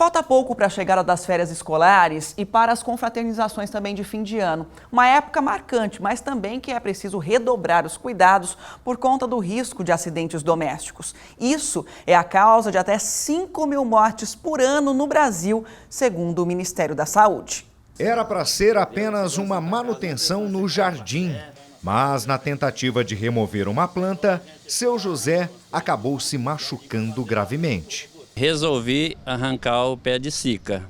Falta pouco para a chegada das férias escolares e para as confraternizações também de fim de ano. Uma época marcante, mas também que é preciso redobrar os cuidados por conta do risco de acidentes domésticos. Isso é a causa de até 5.000 mortes por ano no Brasil, segundo o Ministério da Saúde. Era para ser apenas uma manutenção no jardim, mas na tentativa de remover uma planta, seu José acabou se machucando gravemente. Resolvi arrancar o pé de sica.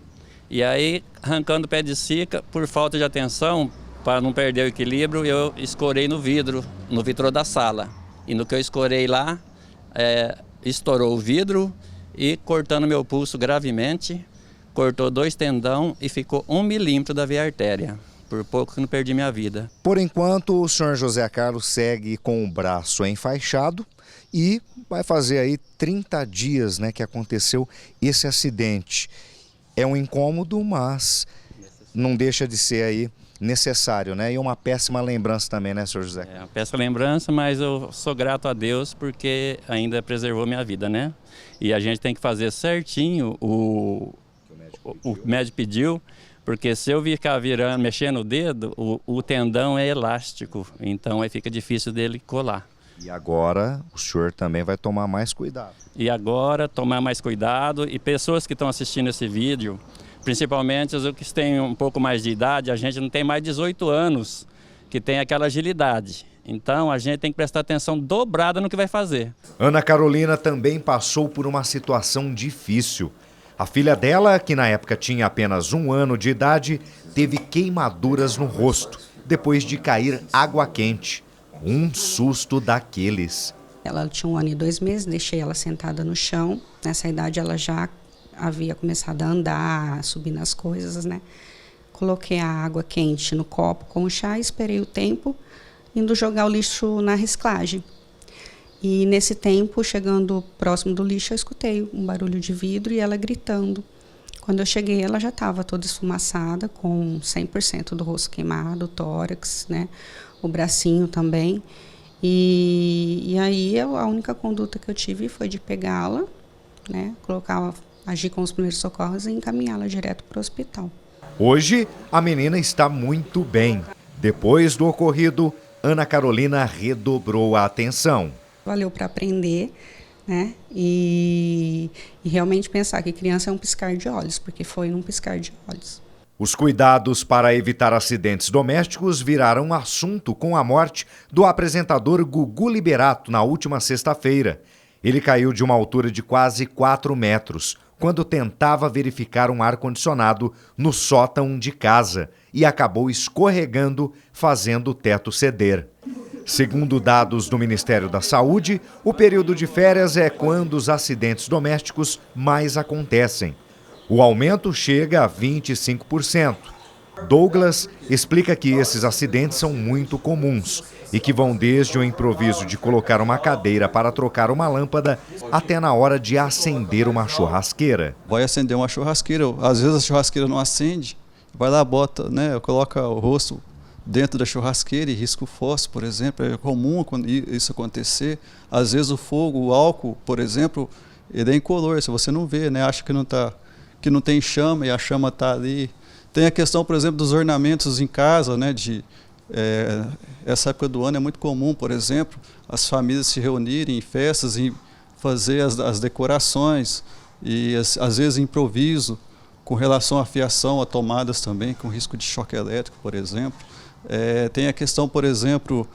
E aí, arrancando o pé de sica, por falta de atenção, para não perder o equilíbrio, eu escorei no vitrô da sala. E no que eu escorei lá, estourou o vidro e cortando meu pulso gravemente, cortou 2 tendão e ficou 1 milímetro da veia artéria. Por pouco que não perdi minha vida. Por enquanto, o senhor José Carlos segue com o braço enfaixado e vai fazer aí 30 dias, né, que aconteceu esse acidente. É um incômodo, mas não deixa de ser aí necessário, né? E uma péssima lembrança também, né, senhor José? É uma péssima lembrança, mas eu sou grato a Deus porque ainda preservou minha vida, né? E a gente tem que fazer certinho o médico pediu. Porque se eu ficar mexendo o dedo, o tendão é elástico, então aí fica difícil dele colar. E agora o senhor também vai tomar mais cuidado. E agora tomar mais cuidado, e pessoas que estão assistindo esse vídeo, principalmente os que têm um pouco mais de idade, a gente não tem mais 18 anos, que tem aquela agilidade. Então a gente tem que prestar atenção dobrada no que vai fazer. Ana Carolina também passou por uma situação difícil. A filha dela, que na época tinha apenas 1 ano de idade, teve queimaduras no rosto, depois de cair água quente. Um susto daqueles. Ela tinha 1 ano e 2 meses, deixei ela sentada no chão. Nessa idade ela já havia começado a andar, a subir nas coisas, né? Coloquei a água quente no copo com o chá, esperei o tempo, indo jogar o lixo na reciclagem. E nesse tempo, chegando próximo do lixo, eu escutei um barulho de vidro e ela gritando. Quando eu cheguei, ela já estava toda esfumaçada, com 100% do rosto queimado, o tórax, né? O bracinho também. E aí a única conduta que eu tive foi de pegá-la, né? Agir com os primeiros socorros e encaminhá-la direto para o hospital. Hoje, a menina está muito bem. Depois do ocorrido, Ana Carolina redobrou a atenção. Valeu para aprender, né? E realmente pensar que criança é um piscar de olhos, porque foi num piscar de olhos. Os cuidados para evitar acidentes domésticos viraram assunto com a morte do apresentador Gugu Liberato na última sexta-feira. Ele caiu de uma altura de quase 4 metros quando tentava verificar um ar-condicionado no sótão de casa e acabou escorregando, fazendo o teto ceder. Segundo dados do Ministério da Saúde, o período de férias é quando os acidentes domésticos mais acontecem. O aumento chega a 25%. Douglas explica que esses acidentes são muito comuns e que vão desde o improviso de colocar uma cadeira para trocar uma lâmpada até na hora de acender uma churrasqueira. Vai acender uma churrasqueira, às vezes a churrasqueira não acende, vai lá, bota, né, coloca o rosto dentro da churrasqueira e risca o fósforo, por exemplo. É comum quando isso acontecer. Às vezes o fogo, o álcool, por exemplo, ele é incolor, se você não vê, né, acha que não tem chama e a chama está ali. Tem a questão, por exemplo, dos ornamentos em casa, né, essa época do ano é muito comum, por exemplo, as famílias se reunirem em festas e fazer as decorações e às vezes improviso com relação à fiação, a tomadas também, com risco de choque elétrico, por exemplo. Tem a questão, por exemplo,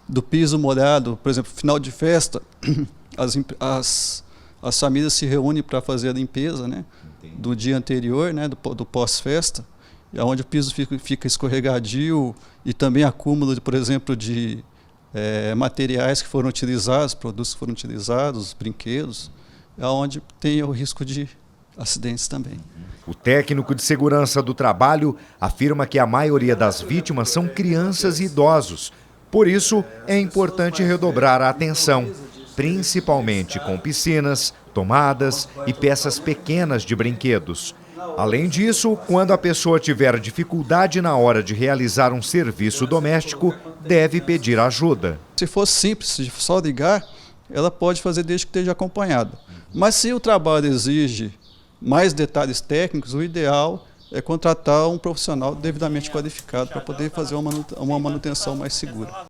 do piso molhado, por exemplo, final de festa, as famílias se reúnem para fazer a limpeza, né, do dia anterior, né, do pós-festa, onde o piso fica escorregadio e também acúmulo, por exemplo, de materiais que foram utilizados, produtos que foram utilizados, brinquedos, onde tem o risco de acidentes também. O técnico de segurança do trabalho afirma que a maioria das vítimas são crianças e idosos. Por isso, é importante redobrar a atenção, principalmente com piscinas, tomadas e peças pequenas de brinquedos. Além disso, quando a pessoa tiver dificuldade na hora de realizar um serviço doméstico, deve pedir ajuda. Se fosse simples, só ligar, ela pode fazer desde que esteja acompanhada. Mas se o trabalho exige mais detalhes técnicos, o ideal é contratar um profissional devidamente qualificado para poder fazer uma manutenção mais segura.